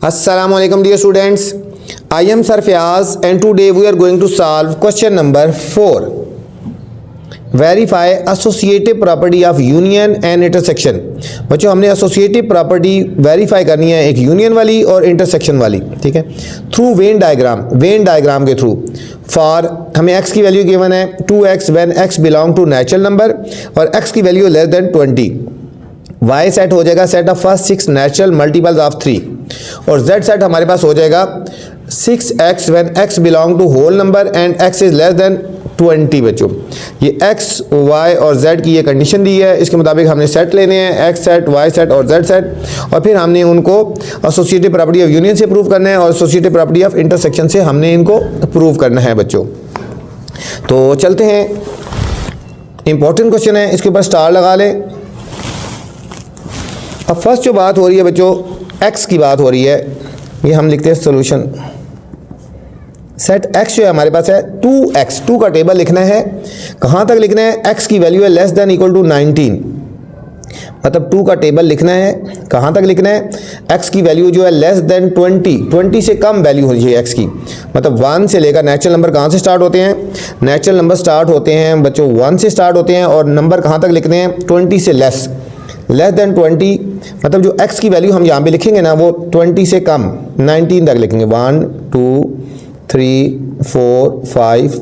Assalamualaikum dear students, I am Sir Fayaz and today we are going to solve question number 4. Verify associative property of union and intersection. बच्चों हमने associative property verify करनी है एक union वाली और intersection वाली, ठीक है, through Venn diagram के through. For हमें x की वैल्यू गिवन है 2x when x belong to natural number और x की value less than 20. y set हो जाएगा set of first 6 natural multiples of 3 और z सेट हमारे पास हो जाएगा 6x when x belong to whole number and x is less than 20. बच्चों ये x, y और z की ये कंडीशन दी है, इसके मुताबिक हमने सेट लेने हैं x सेट, y सेट और z सेट और फिर हमने उनको एसोसिएटिव प्रॉपर्टी ऑफ यूनियन से प्रूव करना है और एसोसिएटिव प्रॉपर्टी ऑफ इंटरसेक्शन से हमने इनको प्रूव करना है. बच्चों तो चलते हैं, इंपॉर्टेंट क्वेश्चन है, इसके ऊपर स्टार लगा लें. अब फर्स्ट जो बात हो रही है बच्चों x की बात हो रही है, ये हम लिखते हैं सोल्यूशन. सेट x जो है हमारे पास है 2x, 2 का टेबल लिखना है. कहाँ तक लिखना है? x की वैल्यू है लेस देन इक्वल टू 19, मतलब 2 का टेबल लिखना है. कहाँ तक लिखना है? x की वैल्यू जो है लेस देन 20 से कम वैल्यू होनी चाहिए x की, मतलब 1 से लेकर नेचुरल नंबर कहाँ से स्टार्ट होते हैं? नेचुरल नंबर स्टार्ट होते हैं बच्चों 1 से स्टार्ट होते हैं और नंबर कहाँ तक लिखने हैं? 20 से लेस देन 20, मतलब जो x की वैल्यू हम यहाँ पे लिखेंगे ना वो 20 से कम 19 तक लिखेंगे. 1 2 3 4 5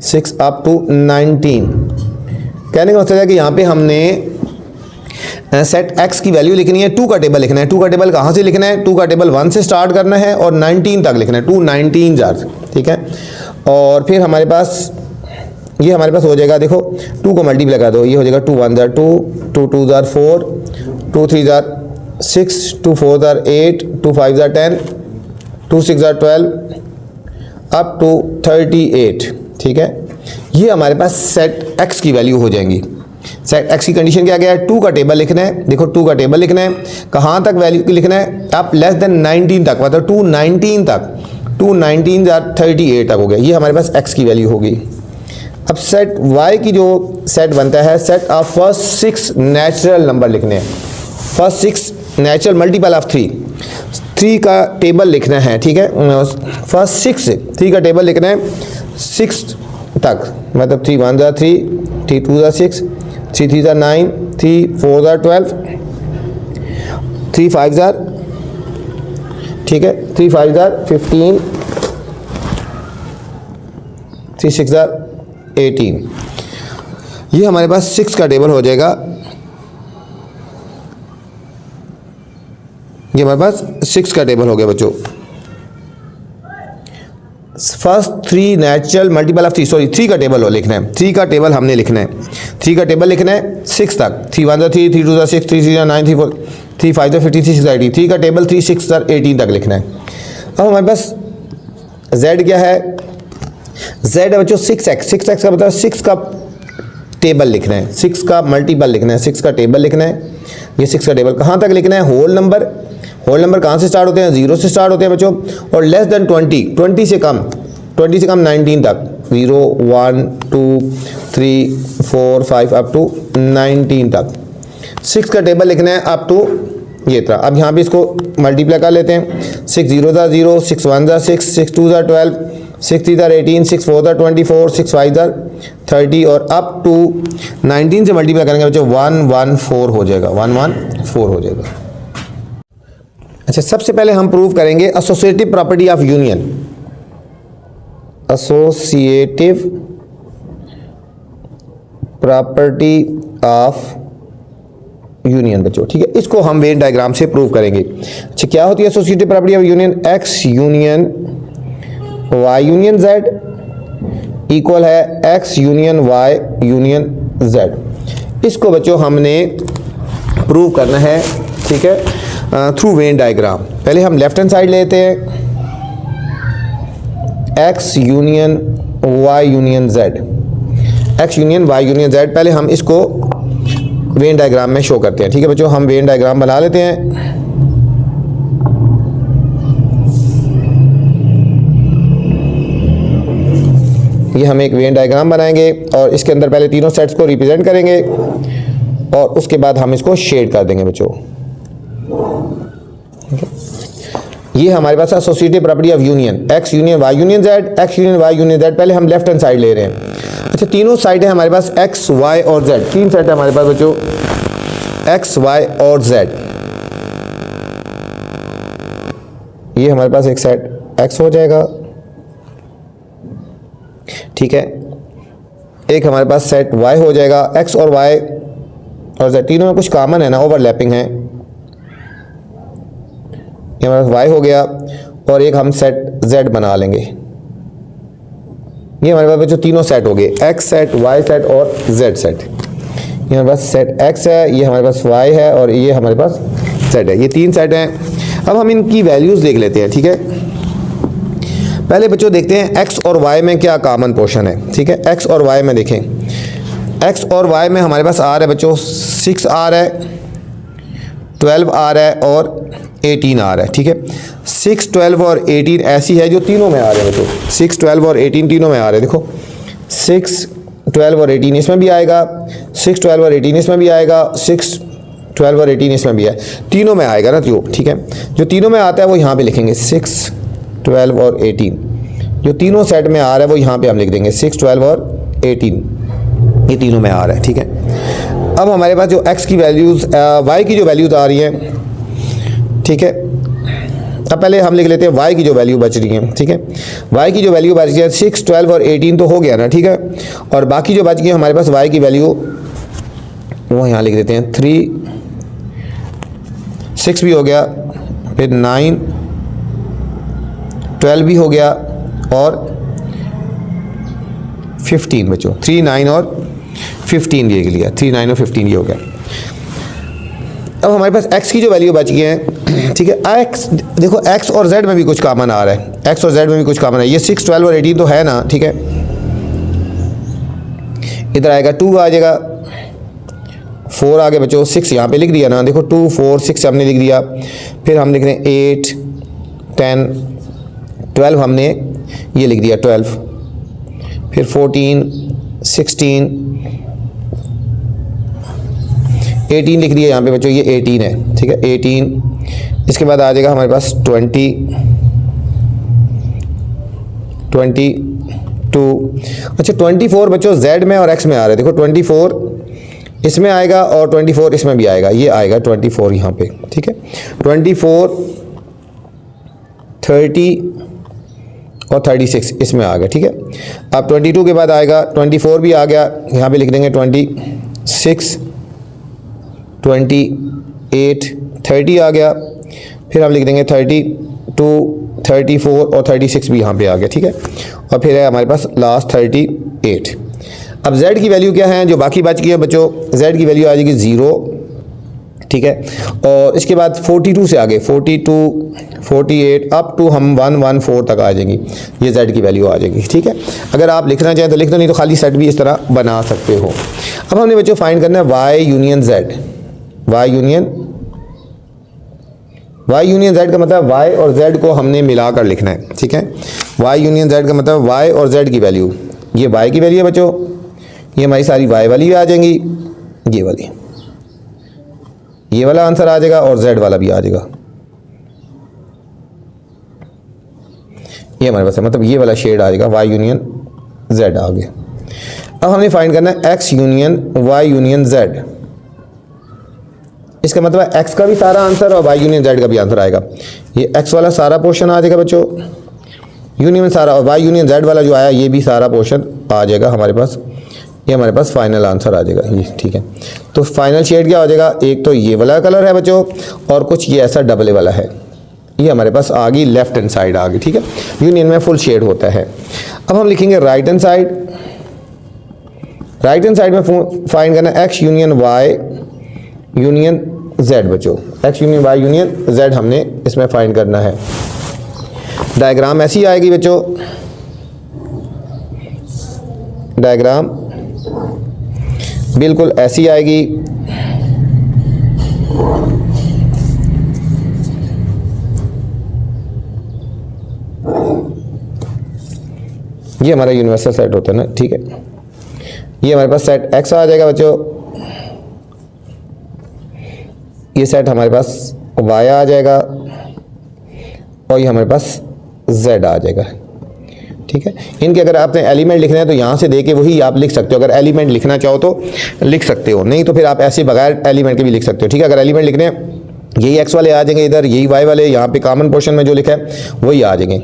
6 अप टू 19. कहने का मतलब है कि यहाँ पे हमने सेट x की वैल्यू लिखनी है, 2 का टेबल लिखना है. 2 का टेबल कहाँ से लिखना है? 2 का टेबल 1 से स्टार्ट करना है और 19 तक लिखना है, 2 19 जार, ठीक है. और फिर हमारे पास ये हमारे पास हो जाएगा, देखो 2 को मल्टीप्लाई कर दो, ये हो जाएगा 2 1 जार 2, 2 2 जार 4, 2 3 जार 6, 2 4 जार 8, 2 5 जार 10, 2 6 जार 12 अप टू 38, ठीक है. ये हमारे पास सेट x की वैल्यू हो जाएंगी. सेट x की कंडीशन क्या गया है? 2 का टेबल लिखना है. देखो 2 का टेबल लिखना है, कहाँ तक वैल्यू लिखना है? आप लेस देन 19 तक, मतलब 2 19 तक, 2 19 जार 38 तक हो गया. ये हमारे पास x की वैल्यू होगी. अब सेट y की जो सेट बनता है, set of first 6 natural number लिखने हैं, फर्स्ट 6 नेचुरल मल्टीपल ऑफ 3 का टेबल लिखना है, ठीक है. फर्स्ट 3 का टेबल लिखना है 6 तक, मतलब 3 1 jar 3, 3 2 jar 6, 3 3 jar 9, 3 4 jar 12, 3 5 jar, ठीक है, 3 5 जार 15, 3 6 जार 18. ये हमारे पास 6 का टेबल हो जाएगा. ये हमारे पास 6 का टेबल हो गया बच्चों. First 3 natural multiple of 3, sorry 3 का टेबल हो लिखना है. 3 का टेबल हमने लिखना है, 3 का टेबल लिखना है 6 तक. 3 1 jar 3, 3 2 jar 6, 3 3 jar 9, 3 4 3 5 jar 15, 3 6 jar 18. 3 का टेबल 3 6 जार 18 तक लिखना है. अब हमारे पास z क्या है? z है बच्चों 6x का मतलब 6 का टेबल लिखना है, 6 का मल्टीपल लिखना है, 6 का टेबल लिखना है. ये 6 का टेबल कहाँ तक लिखना है? होल नंबर कहाँ से स्टार्ट होते हैं? 0 से स्टार्ट होते हैं बच्चों और लेस देन 20 से कम 19 तक, 0 1 2 3 4 5 अप टू 19 तक 6 का टेबल लिखना है अप टू ये तरह. अब यहाँ पे इसको मल्टीप्लाई कर लेते हैं. 6 0 jar 0, 6 1 jar 6, 6 2 jar 12, 6 3 jar 18, 6 4 jar 24, 6 5 jar 30 और अप टू 19 से मल्टीप्लाई करेंगे बच्चों 114 हो जाएगा, 114 हो जाएगा. अच्छा, सबसे पहले हम प्रूव करेंगे associative property of union. Associative property of union बच्चों, ठीक है. इसको हम वेन डायग्राम से प्रूव करेंगे. अच्छा, क्या होती है associative property of union? x union y union z equal है x union y union z. इसको बच्चों हमने प्रूव करना है, ठीक है, थ्रू वेन डायग्राम. पहले हम लेफ्ट हैंड साइड लेते हैं, x union y union z, x union y union z. पहले हम इसको वेन डायग्राम में शो करते हैं, ठीक है बच्चों. हम वेन डायग्राम बना लेते हैं. ये हम एक वेन डायग्राम बनाएंगे और इसके अंदर पहले तीनों सेट्स को रिप्रेजेंट करेंगे और उसके बाद हम इसको शेड कर देंगे बच्चों. ये हमारे पास associative property of union, X union Y union Z, X union Y union Z. पहले हम लेफ्ट हैंड साइड ले रहे हैं। अच्छा, तीनों साइड है हमारे पास एक्स वाई और जेड, तीन सेट है हमारे पास बच्चों, एक्स वाई और जेड। ये हमारे पास एक सेट एक्स हो जाएगा, ठीक है। एक हमारे पास सेट वाई हो जाएगा, एक्स और वाई और जेड तीनों में कुछ कॉमन है ना, ओवरलैपिंग है। ये हमारे पास वाई हो गया और एक हम सेट जेड बना लेंगे। ये हमारे पास जो तीनों सेट हो गए, एक्स सेट, वाई सेट और जेड सेट। ये हमारे पास सेट एक्स है, ये हमारे पास वाई है और ये हमारे पास जेड है। ये तीन सेट हैं। अब हम इनकी वैल्यूज़ देख लेते हैं, ठीक है। पहले बच्चों देखते हैं एक्स और वाई में क्या कॉमन पोर्शन है, ठीक है। एक्स और वाई में देखें, एक्स और वाई में हमारे पास आ रहा है बच्चों 6 आ रहा है, 12 आ रहा है और 18 आ रहा है, ठीक है। 6, 12 और 18 ऐसी है जो तीनों में आ रहे हैं बच्चों, 6, 12 और 18 तीनों में आ रहे हैं। देखो 6, 12 और 18 इसमें भी आएगा, 6, 12 और 18 इसमें भी आएगा, 6, 12 और 18 इसमें भी है, तीनों में आएगा ना जो, ठीक है। जो तीनों में आता है वो यहाँ पे लिखेंगे 6, 12 और 18। जो तीनों सेट में आ रहा है वो यहाँ पे हम लिख देंगे 6, 12 और 18, ये तीनों में आ रहा है, ठीक है। अब हमारे पास जो x की वैल्यूज़, y की जो वैल्यूज़ आ रही हैं, ठीक है। अब पहले हम लिख लेते हैं y की जो वैल्यू बच रही है, ठीक है। y की जो वैल्यू बच रही है 6, 12 और 18 तो हो गया ना, ठीक है। और बाकी जो बच गई हमारे पास y की वैल्यू वो यहाँ लिख देते हैं 3, 6 भी हो गया, फिर 9, 12 भी हो गया और 15 बच्चों, 3, 9 और 15 ये लिया, 3, 9 और 15 ये हो गया। अब हमारे पास x की जो वैल्यू बच गई है, ठीक है। x देखो x और z में भी कुछ कॉमन आ रहा है, x और z में भी कुछ कॉमन है। ये 6, 12 और 18 तो है ना, ठीक है। इधर आएगा 2 आ जाएगा, 4 आगे बच्चों, 6 यहाँ पे लिख दिया ना, देखो 2, 4, 6 हमने लिख दिया। फिर हम लिख रहे हैं 8, 10, 12 हमने ये लिख दिया 12, फिर 14, 16, 18 लिख दिया यहाँ पे बच्चों, ये 18 है, ठीक है 18। इसके बाद आ जाएगा हमारे पास 20, 22। अच्छा 24 बच्चों Z में और X में आ रहा है, देखो 24 इसमें आएगा और 24 इसमें भी आएगा, ये आएगा 24 यहाँ पे, ठीक है। 24, 30 और 36 इसमें आ गया, ठीक है। अब 22 के बाद आएगा 24 भी आ गया, यहाँ पे लिख देंगे 26, 28, 30 आ गया। फिर हम लिख देंगे 32, 34 और 36 भी यहाँ पे आ गया, ठीक है। और फिर है हमारे पास लास्ट 38। अब Z की वैल्यू क्या है जो बाकी बच गई है बच्चों, Z की वैल्यू आ जाएगी 0, ठीक है। और इसके बाद 42 से आगे 42, 48 अप टू हम 114 तक आ जाएंगी, ये Z की वैल्यू आ जाएगी, ठीक है। अगर आप लिखना चाहें तो लिख दो, नहीं तो खाली सेट भी इस तरह बना सकते हो। अब हमने बच्चों फाइंड करना है Y union Z। Y union Z का मतलब Y और Z को हमने मिलाकर लिखना है, ठीक है। Y यूनियन Z का मतलब Y और Z की वैल्यू, ये Y की वैल्यू है बच्चों, ये हमारी सारी Y वाली भी आ जाएंगी, ये वाली, ये वाला आंसर आ जाएगा और Z वाला भी आ जाएगा। ये हमारे पास है, मतलब ये वाला शेड आ जाएगा, Y यूनियन Z आ गया। अब हमने फाइंड करना है X union Y union Z। इसका मतलब है X का भी सारा आंसर और Y यूनियन Z का भी आंसर आएगा। ये X वाला सारा पोर्शन आ जाएगा बच्चों, यूनियन में सारा, और Y यूनियन Z वाला जो आया ये भी सारा पोर्शन आ जाएगा हमारे पास। ये हमारे पास फाइनल आंसर आ जाएगा ये, ठीक है। तो फाइनल शेड क्या हो जाएगा, एक तो ये वाला कलर है बच्चों और कुछ ये ऐसा डबल वाला है, ये हमारे पास आ गई लेफ्ट हैंड साइड आ गई, ठीक है। यूनियन में फुल शेड होता है। अब हम लिखेंगे right hand side. Right hand side में फाइंड करना है X union Y union Z बच्चों, X union Y union Z हमने इसमें फाइंड करना है। डायग्राम ऐसी आएगी बच्चों, डायग्राम बिल्कुल ऐसी आएगी। ये हमारा यूनिवर्सल सेट होता है ना, ठीक है। ये हमारे पास सेट X आ जाएगा बच्चों, ये सेट हमारे पास Y आ जाएगा, और ये हमारे पास z आ जाएगा। ठीक है, इनके अगर आपने एलिमेंट लिखना है तो यहाँ से देके वही आप लिख सकते हो। अगर एलिमेंट लिखना चाहो तो लिख सकते हो, नहीं तो फिर आप ऐसे बगैर एलिमेंट के भी लिख सकते हो। ठीक है, अगर एलिमेंट लिखने हैं यही x वाले आ जाएंगे इधर, यही y वाले यहाँ पे कॉमन पोर्शन में जो लिखा है वही आ जाएंगे।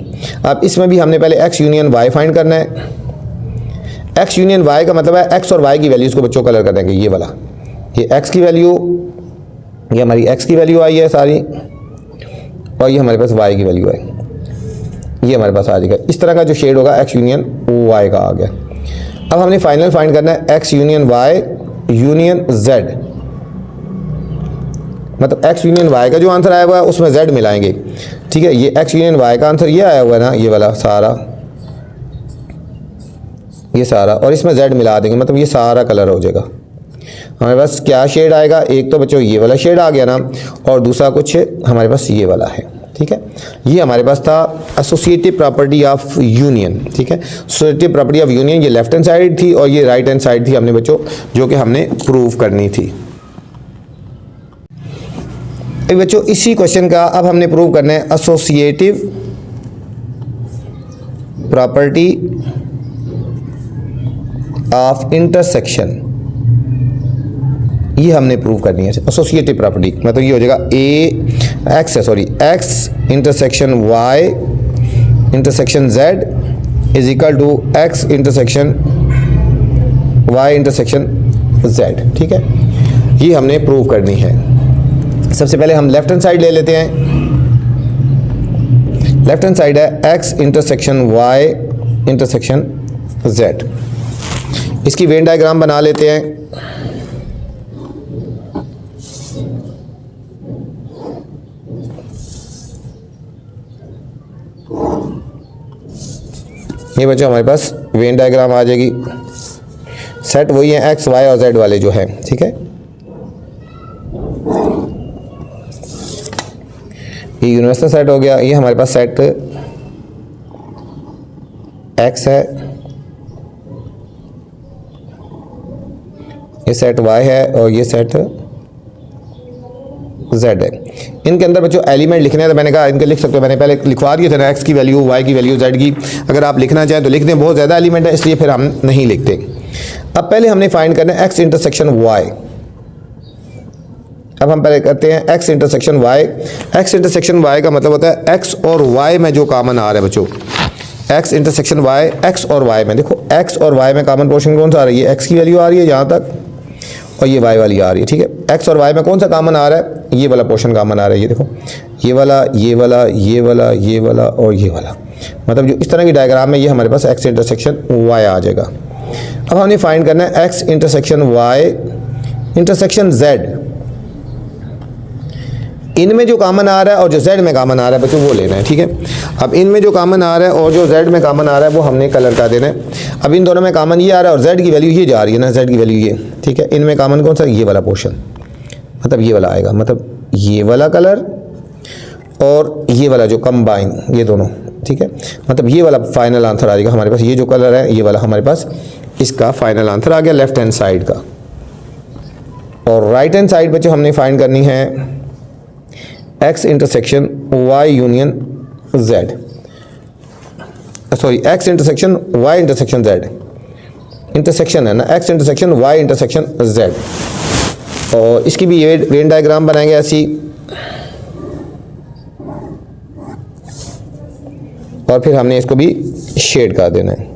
अब इसमें भी हमने पहले x यूनियन y फाइंड करना है। x यूनियन y का मतलब है x और y की वैल्यूज़ को बच्चों कलर कर देंगे। ये वाला, ये x की वैल्यू, ये हमारी x की वैल्यू आई है सारी, और ये हमारे पास y की वैल्यू है, ये हमारे पास आ जाएगा। इस तरह का जो शेड होगा x यूनियन y का आ गया। अब हमने फाइनल फाइंड करना है x union y union z, मतलब x यूनियन y का जो आंसर आया हुआ है उसमें z मिलाएंगे। ठीक है, ये x यूनियन y का आंसर ये आया हुआ है ना, ये वाला सारा, ये सारा, और इसमें z मिला देंगे, मतलब ये सारा कलर हो जाएगा। हमारे पास क्या शेड आएगा, एक तो बच्चों ये वाला शेड आ गया ना, और दूसरा कुछ हमारे पास ये वाला है। ठीक है, ये हमारे पास था एसोसिएटिव प्रॉपर्टी ऑफ यूनियन। ठीक है, एसोसिएटिव प्रॉपर्टी ऑफ यूनियन ये लेफ्ट हैंड साइड थी और ये राइट हैंड साइड थी हमने बच्चों, जो कि हमने प्रूव करनी थी। बच्चों इसी क्वेश्चन का अब हमने प्रूव करना है एसोसिएटिव प्रॉपर्टी ऑफ इंटरसेक्शन, ये हमने प्रूव करनी है। एसोसिएटिव प्रॉपर्टी मतलब ये हो जाएगा x intersection y intersection z is equal to x intersection y intersection z। ठीक है, ये हमने प्रूव करनी है। सबसे पहले हम लेफ्ट हैंड साइड ले लेते हैं। लेफ्ट हैंड साइड है x intersection y intersection z। इसकी वेन डायग्राम बना लेते हैं। ये बच्चों हमारे पास वेन डायग्राम आ जाएगी। सेट वही है एक्स वाई और जेड वाले जो है। ठीक है, ये यूनिवर्सल सेट हो गया। ये हमारे पास सेट एक्स है, ये सेट y है और ये सेट z है। इनके अंदर बच्चों एलिमेंट लिखने हैं तो मैंने कहा इनके लिख सकते हो, मैंने पहले लिखवा दिए थे ना, x की वैल्यू, y की वैल्यू, z की। अगर आप लिखना चाहें तो लिख दें, बहुत ज़्यादा एलिमेंट है इसलिए फिर हम नहीं लिखते। अब पहले हमने फाइंड करना है x इंटरसेक्शन y। अब हम पहले करते हैं x intersection y। x intersection y का मतलब होता है x और y में जो कॉमन आ रहा है बच्चों, x इंटरसेक्शन y, x और y में, देखो x और y में कॉमन पोर्शन कौन सा आ रही है, x की वैल्यू आ रही है यहाँ तक, और ये y वाली आ रही है। ठीक है, x और y में कौन सा कॉमन आ रहा है, ये वाला पोर्शन कॉमन आ रहा है। ये देखो, ये वाला, ये वाला, ये वाला, ये वाला और ये वाला, मतलब जो इस तरह की डायग्राम में ये हमारे पास x इंटरसेक्शन y आ जाएगा। अब हमने फाइंड करना है x intersection y intersection z। इनमें जो कॉमन आ रहा है और जो z में कॉमन आ रहा है बच्चों वो लेना है। ठीक है, अब इनमें जो कॉमन आ रहा है और जो z में कॉमन आ रहा है वो हमने कलर का देना है। अब इन दोनों में कॉमन ये आ रहा है और z की वैल्यू ये जा रही है ना, z की वैल्यू ये। ठीक है, इनमें कॉमन कौन सा, ये वाला पोर्शन, मतलब ये वाला आएगा, मतलब ये वाला कलर और ये वाला जो कंबाइन, ये दोनों। ठीक है, मतलब ये वाला फाइनल आंसर आ जाएगा हमारे पास। ये जो कलर है ये वाला हमारे पास इसका फाइनल आंसर आ गया लेफ्ट हैंड साइड का। और राइट हैंड साइड बच्चों हमने फाइंड करनी है x intersection y union z, sorry x intersection y intersection z, intersection है ना, x intersection y intersection z। और इसकी भी ये वेन डायग्राम बनाएंगे ऐसी, और फिर हमने इसको भी शेड कर देना है।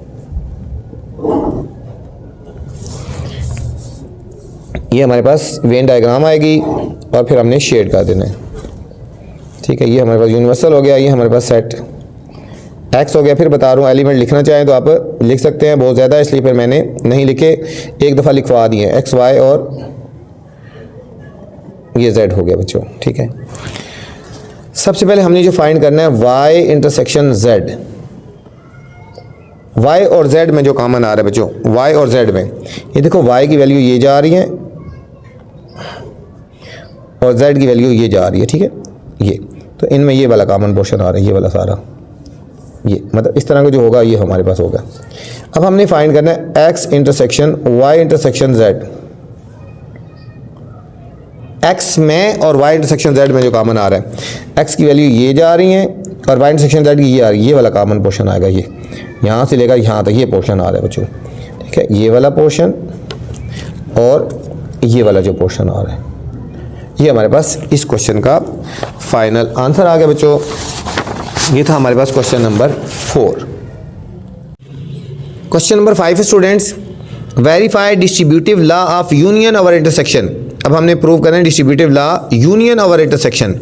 ये हमारे पास वेन डायग्राम आएगी और फिर हमने शेड कर देना है। ठीक है, ये हमारे पास यूनिवर्सल हो गया, ये हमारे पास सेट एक्स हो गया। फिर बता रहा हूँ एलिमेंट लिखना चाहें तो आप लिख सकते हैं, बहुत ज़्यादा इसलिए फिर मैंने नहीं लिखे, एक दफ़ा लिखवा दिए एक्स वाई और ये जेड हो गया बच्चों। ठीक है, सबसे पहले हमने जो फाइंड करना है वाई इंटरसेक्शन जेड। वाई और जेड में जो कॉमन आ रहा है बच्चों, वाई और जेड में, ये देखो वाई की वैल्यू ये जा रही है और जेड की वैल्यू ये जा रही है। ठीक है, ये तो इनमें ये वाला कॉमन पोर्शन आ रहा है, ये वाला सारा, ये मतलब इस तरह का जो होगा ये हमारे पास होगा। अब हमने फाइंड करना है x intersection y intersection z। x में और y इंटरसेक्शन z में जो कॉमन आ रहा है, x की वैल्यू ये जा रही है और वाई इंटरसेक्शन जेड की ये आ रही है, ये वाला कॉमन पोर्शन आएगा, ये यहाँ से लेकर यहाँ तक ये पोर्शन आ रहा है बच्चों, ठीक है, ये वाला पोर्शन और ये वाला जो पोर्शन आ रहा है, ये हमारे पास इस क्वेश्चन का फाइनल आंसर आ गया बच्चों। ये था हमारे पास question number 4। Question number 5 students, verify distributive law of union over intersection. अब हमने प्रूव करना है distributive law union over intersection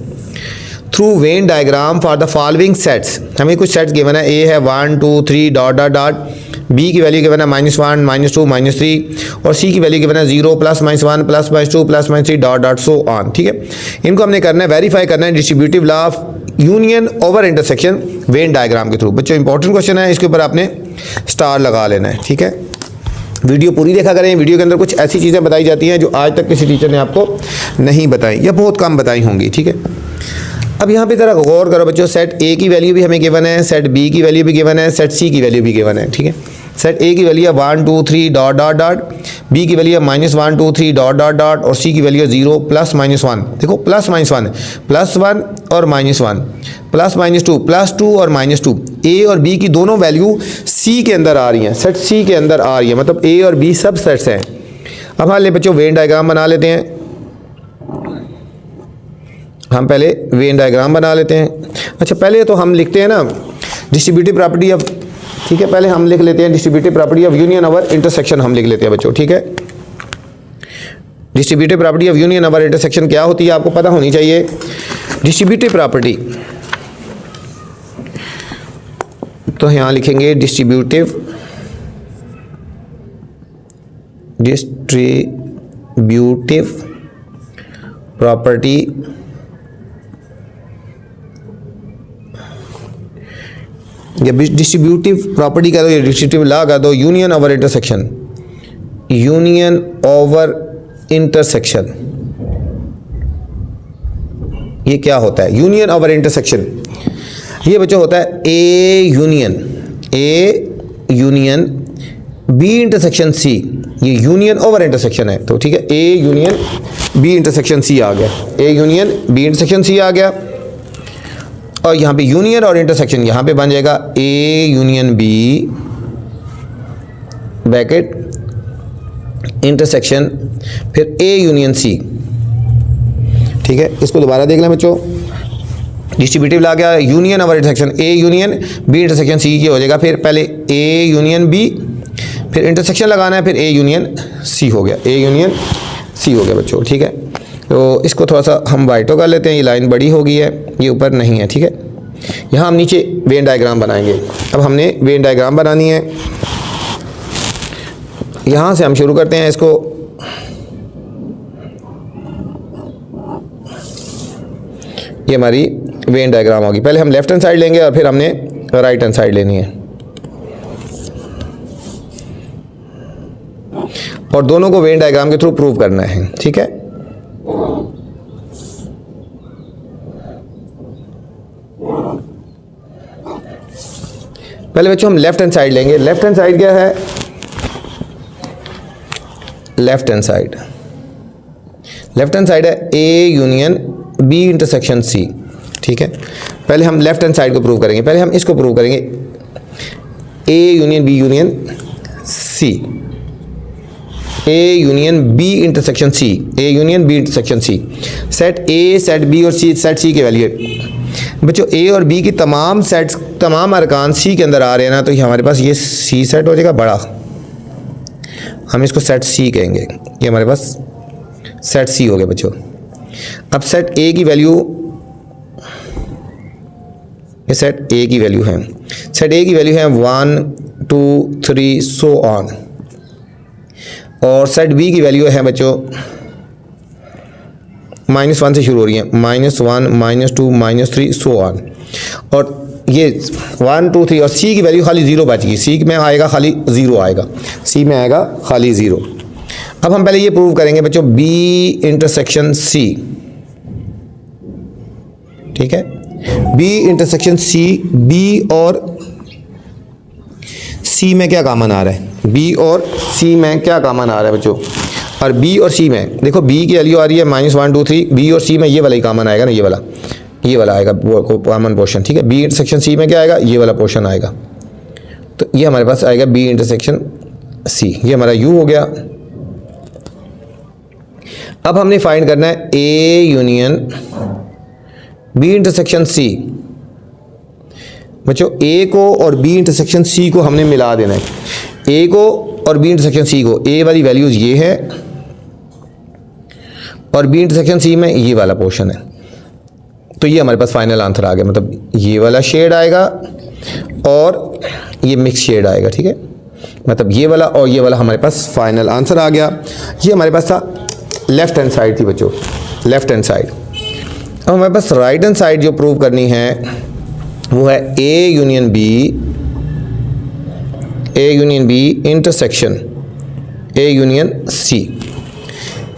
through Venn diagram for the following sets. हमें कुछ सेट्स गिवन है, ए है 1 2 3 डॉट डॉट डॉट, बी की value given है -1 -2 -3 और सी की वैल्यू गिवन है 0 +-1 +-2 +-3 डॉट डॉट सो ऑन, ठीक है। इनको हमने करना है वेरीफाई करना है distributive law of union over intersection when diagram के थ्रू। बच्चों इंपॉर्टेंट क्वेश्चन है, इसके ऊपर आपने स्टार लगा लेना है, ठीक है। वीडियो पूरी देखा करें, वीडियो के अंदर कुछ ऐसी चीज़ें बताई जाती हैं जो आज तक किसी टीचर ने आपको नहीं बताई या बहुत कम बताई होंगी, ठीक है। अब यहाँ पे ज़रा गौर करो बच्चों, सेट ए की वैल्यू भी हमें गिवन है, सेट बी की वैल्यू भी गिवन है, सेट सी की वैल्यू भी गिवन है, ठीक है। सेट ए की वैल्यू है 1 2 3 डॉट डॉट डॉट, बी की वैल्यू है -1 2 3 डॉट डॉट डॉट और सी की वैल्यू है 0 +-1। देखो +-1 +1 और -1 +-2 +2 और -2, ए और बी की दोनों वैल्यू सी के अंदर आ रही हैं, सेट सी के अंदर आ रही है, मतलब ए और बी सब सेट्स हैं। अब हाँ ले बच्चों वेन डायग्राम बना लेते हैं, हम पहले वेन डायग्राम बना लेते हैं। अच्छा पहले तो हम लिखते हैं ना डिस्ट्रीब्यूटिव प्रॉपर्टी ऑफ, ठीक है, पहले हम लिख लेते हैं distributive property of union over intersection, हम लिख लेते हैं बच्चों, ठीक है। Distributive property of union over intersection क्या होती है आपको पता होनी चाहिए। डिस्ट्रीब्यूटिव प्रॉपर्टी, तो यहाँ लिखेंगे डिस्ट्रीब्यूटिव प्रॉपर्टी या डिस्ट्रीब्यूटिव प्रॉपर्टी का दो या डिस्ट्रीब्यूटिव लॉ का दो union over intersection, union over intersection ये क्या होता है। यूनियन ओवर इंटरसेक्शन ये बच्चों होता है ए यूनियन बी इंटरसेक्शन सी, ये यूनियन ओवर इंटरसेक्शन है, तो ठीक है, ए यूनियन बी इंटरसेक्शन सी आ गया, A union B intersection C आ गया। और यहाँ पे यूनियन और इंटरसेक्शन यहाँ पे बन जाएगा a union b bracket intersection फिर ए यूनियन सी, ठीक है। इसको दोबारा देख लें बच्चों, डिस्ट्रीब्यूटिव ला गया union over intersection, a union B intersection c की हो जाएगा, फिर पहले ए यूनियन बी फिर इंटरसेक्शन लगाना है, फिर ए यूनियन सी हो गया, ए यूनियन सी हो गया बच्चों, ठीक है। तो इसको थोड़ा सा हम वाइटो कर लेते हैं, ये लाइन बड़ी हो गई है, ये ऊपर नहीं है, ठीक है। यहाँ हम नीचे वेन डायग्राम बनाएंगे। अब हमने वेन डायग्राम बनानी है, यहाँ से हम शुरू करते हैं इसको। ये हमारी वेन डायग्राम होगी, पहले हम लेफ्ट हैंड साइड लेंगे और फिर हमने राइट हैंड साइड लेनी है, और दोनों को वेन डायग्राम के थ्रू प्रूव करना है, ठीक है। पहले बच्चों हम लेफ्ट हैंड साइड लेंगे। लेफ्ट हैंड साइड क्या है, लेफ्ट हैंड साइड है ए यूनियन बी इंटरसेक्शन सी, ठीक है। पहले हम लेफ्ट हैंड साइड को प्रूव करेंगे, पहले हम इसको प्रूव करेंगे a union b union c, a union B intersection c, a union B intersection c. Set a set b और सी, सेट सी के वैल्यू बच्चों ए और बी की तमाम सेट्स तमाम अरकान सी के अंदर आ रहे हैं ना, तो ये हमारे पास ये सी सेट हो जाएगा बड़ा, हम इसको सेट सी कहेंगे, ये हमारे पास सेट सी हो गया बच्चों। अब सेट ए की वैल्यू, ये सेट ए की वैल्यू है, सेट ए की वैल्यू है 1 2 3 सो ऑन, और सेट बी की वैल्यू है बच्चों -1 से शुरू हो रही है, -1 -2 -3 सो ऑन, और ये 1 2 3 और सी की वैल्यू खाली 0 बच गई, सी में आएगा खाली 0 आएगा, सी में आएगा खाली 0। अब हम पहले ये प्रूव करेंगे बच्चों बी इंटरसेक्शन सी, ठीक है, बी इंटरसेक्शन सी, बी और सी में क्या कॉमन आ रहा है, बी और सी में क्या कॉमन आ रहा है बच्चों, और बी और सी में देखो बी की वैल्यू आ रही है -1 2 3, बी और सी में ये वाला ही कॉमन आएगा ना, ये वाला ये वाला आएगा कॉमन पोर्शन, ठीक है। बी इंटरसेक्शन सी में क्या आएगा, ये वाला पोर्शन आएगा। तो ये हमारे पास आएगा बी इंटरसेक्शन सी, ये हमारा यू हो गया। अब हमने फाइंड करना है ए यूनियन बी इंटरसेक्शन सी। बच्चों ए को और बी इंटरसेक्शन सी को हमने मिला देना है। ए को और बी इंटरसेक्शन सी को, ए वाली वैल्यूज ये है और बी इंटरसेक्शन सी में ये वाला पोर्शन है। तो ये हमारे पास फाइनल आंसर आ गया, मतलब ये वाला शेड आएगा और ये मिक्स शेड आएगा, ठीक है। मतलब ये वाला और ये वाला हमारे पास फाइनल आंसर आ गया। ये हमारे पास था लेफ्ट हैंड साइड थी बच्चों, लेफ्ट हैंड साइड। अब हमारे पास राइट हैंड साइड जो प्रूव करनी है वो है ए union B intersection a union c,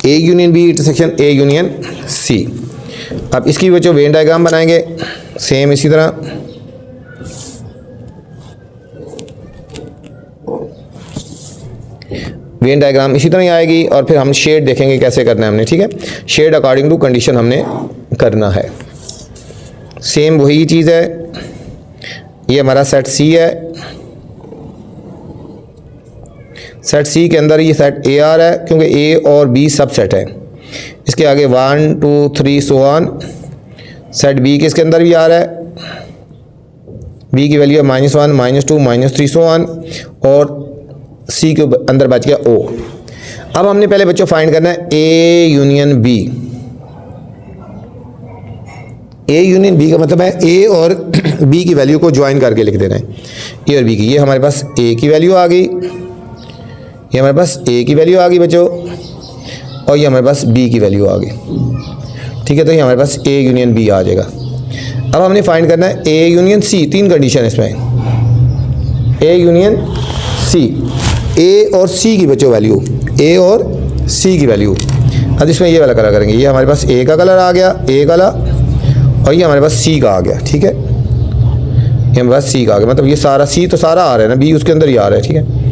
a union B intersection a union c. अब इसकी बच्चों वेन डायग्राम बनाएंगे सेम इसी तरह। वेन डायग्राम इसी तरह ही आएगी और फिर हम शेड देखेंगे कैसे करना है हमने, ठीक है। शेड अकॉर्डिंग टू कंडीशन हमने करना है। सेम वही चीज़ है। ये हमारा सेट सी है, सेट सी के अंदर ये सेट ए आर है क्योंकि ए और बी सब सेट है। इसके आगे 1 2 3 सो ऑन। सेट बी के इसके अंदर भी आ रहा है, बी की वैल्यू है -1 -2 -3 सो ऑन और सी के अंदर बच गया ओ। अब हमने पहले बच्चों फाइंड करना है ए union b. A union b का मतलब है ए और बी की वैल्यू को ज्वाइन करके लिख देना है, ए और बी की। ये हमारे पास ए की वैल्यू आ गई, ये हमारे पास ए की वैल्यू आ गई बच्चों और ये हमारे पास बी की वैल्यू आ गई, ठीक है। तो ये हमारे पास ए यूनियन बी आ जाएगा। अब हमने फाइंड करना है ए यूनियन सी। 3 कंडीशन है इसमें, ए यूनियन सी, ए और सी की बच्चों वैल्यू, ए और सी की वैल्यू। अब इसमें ये वाला कलर करेंगे, ये हमारे पास ए का कलर आ गया, ए वाला, और ये हमारे पास सी का आ गया, ठीक है। ये हमारे पास सी का आ गया, मतलब ये सारा सी तो सारा आ रहा है ना, बी उसके अंदर ही आ रहा है, ठीक है।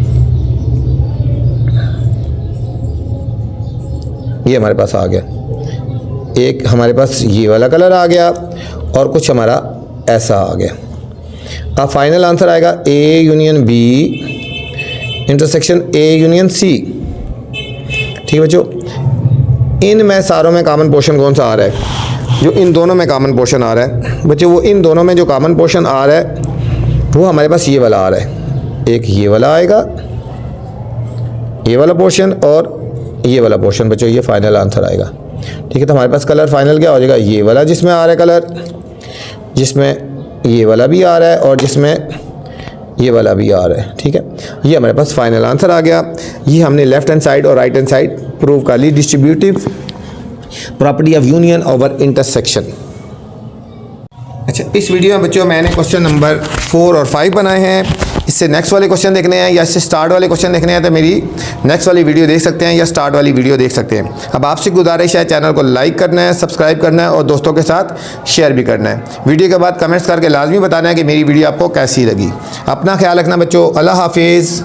ये हमारे पास आ गया, एक हमारे पास ये वाला कलर आ गया और कुछ हमारा ऐसा आ गया। अब फाइनल आंसर आएगा a union B intersection a union c, ठीक है बच्चों। इन में सारों में कॉमन पोर्शन कौन सा आ रहा है, जो इन दोनों में कॉमन पोर्शन आ रहा है बच्चों, वो इन दोनों में जो कॉमन पोर्शन आ रहा है वो हमारे पास ये वाला आ रहा है। एक ये वाला आएगा, ये वाला पोर्शन और ये वाला पोर्शन बच्चों, ये फाइनल आंसर आएगा, ठीक है। तो हमारे पास कलर फाइनल क्या हो जाएगा, ये वाला जिसमें आ रहा है कलर, जिसमें ये वाला भी आ रहा है और जिसमें ये वाला भी आ रहा है, ठीक है। ये हमारे पास फाइनल आंसर आ गया। ये हमने लेफ्ट हैंड साइड और राइट हैंड साइड प्रूव कर ली, distributive property of union over intersection. अच्छा, इस वीडियो में बच्चों मैंने क्वेश्चन नंबर 4 और 5 बनाए हैं। इससे नेक्स्ट वाले क्वेश्चन देखने हैं या इससे स्टार्ट वाले क्वेश्चन देखने हैं तो मेरी नेक्स्ट वाली वीडियो देख सकते हैं या स्टार्ट वाली वीडियो देख सकते हैं। अब आपसे गुजारिश है चैनल को लाइक करना है, सब्सक्राइब करना है और दोस्तों के साथ शेयर भी करना है। वीडियो के बाद कमेंट्स करके लाजमी बताना है कि मेरी वीडियो आपको कैसी लगी। अपना ख्याल रखना बच्चों, अल्लाह हाफिज़।